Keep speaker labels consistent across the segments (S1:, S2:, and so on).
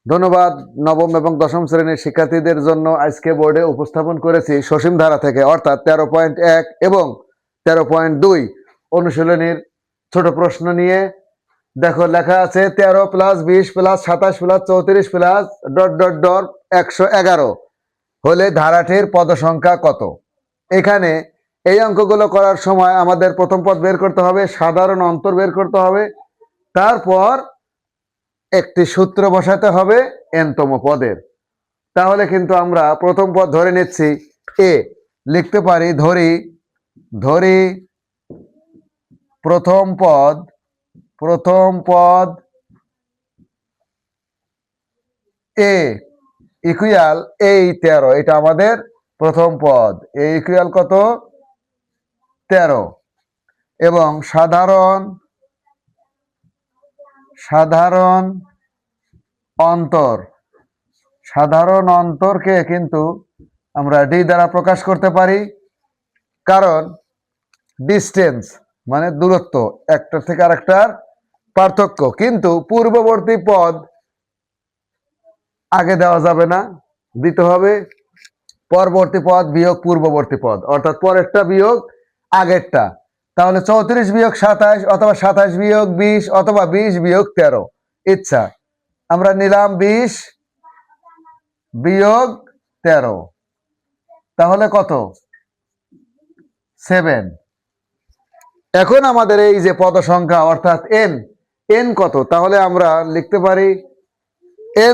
S1: ধন্যবাদ। নবম এবং দশম শ্রেণীর শিক্ষার্থীদের জন্য আজকে বোর্ডে উপস্থাপন করেছি সসীম ধারা থেকে, অর্থাৎ 13.1 এবং 13.2 অনুশীলনীর ছোট প্রশ্ন নিয়ে। দেখো, লেখা আছে 13 + 20 + 27 + 34 + ... 111 হলে ধারাটির পদ সংখ্যা কত? এখানে এই অঙ্কগুলো করার সময় আমাদের প্রথম পদ বের করতে হবে, সাধারণ অন্তর বের করতে হবে, তারপর একটি সূত্র বসাতে হবে n-তম পদের। তাহলে কিন্তু আমরা প্রথম পদ ধরে নিচ্ছি এ, লিখতে পারি ধরি প্রথম পদ এ ইকুয়াল এই 13, এটা আমাদের প্রথম পদ। এ ইকুয়াল কত? 13। এবং সাধারণ অন্তরকে কিন্তু আমরা ডি দ্বারা প্রকাশ করতে পারি, কারণ ডিস্টেন্স মানে দূরত্ব, একটার থেকে আরেকটার পার্থক্য। কিন্তু পূর্ববর্তী পদ আগে দেওয়া যাবে না, দিতে হবে পরবর্তী পদ বিয়োগ পূর্ববর্তী পদ, অর্থাৎ পরেরটা বিয়োগ আগেরটা। তাহলে 34 - 27 অথবা 27 - 20 অথবা 20 - 13, ইচ্ছা। আমরা নিলাম 20 - 13, তাহলে কত? 7। এখন আমাদের এই যে পদ সংখ্যা অর্থাৎ n কত? তাহলে আমরা লিখতে পারি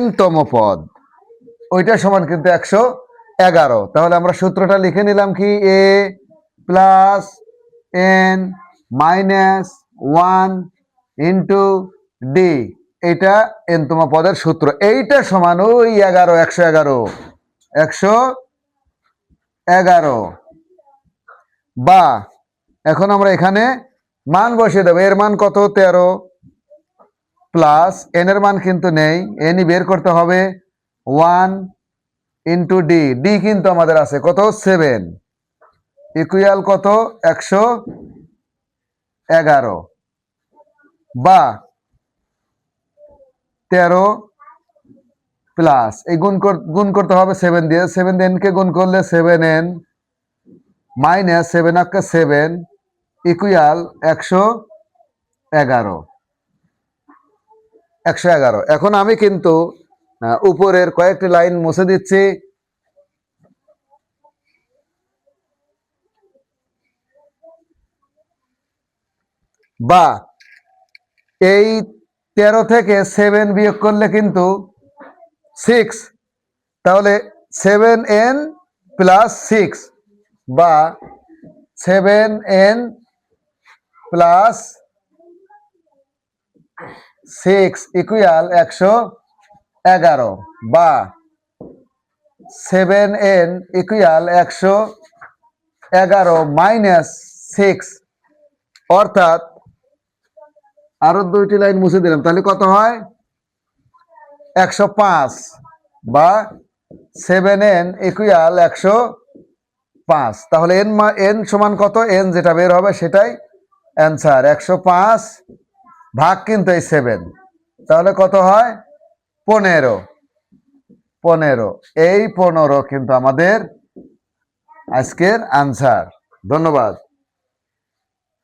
S1: n-তম পদ, ওইটা সমান কিন্তু 111। তাহলে আমরা সূত্রটা লিখে নিলাম কি, a + n - 1 * d, এটা n-তম পদের সূত্র। এইটা সমান ওই 111 বা এখন আমরা এখানে মান বসিয়ে দেবো। এর মান কত? 13 প্লাস n এর মান কিন্তু নেই, nই বের করতে হবে। 1 * d, d কিন্তু আমাদের আছে কত? 7 ইকুয়াল কত? 111 বা 13 প্লাস এই গুণ করতে হবে 7 দিয়ে। 7 দিয়ে n কে গুণ করলে 7n মাইনাস 7 * 7 ইকুয়াল 111। এখন আমি কিন্তু উপরের কয়েকটি লাইন মুছে দিচ্ছি। বা এই 13 থেকে 7 বিয়োগ করলে কিন্তু 6, তাহলে 7n + 6 বা 7n + 6 ইকুয়াল 111 বা 7n ইকুয়াল 111 মাইনাস 6, অর্থাৎ আরো দুইটি লাইন মুছে দিলাম, তাহলে কত হয়? 105 বা 7n ইকুয়াল 105। তাহলে n সমান কত? n যেটা বের হবে সেটাই অ্যান্সার। 105 ভাগ কিন্তু এই 7, তাহলে কত হয়? 15। এই 15 কিন্তু আমাদের আজকের আনসার। ধন্যবাদ।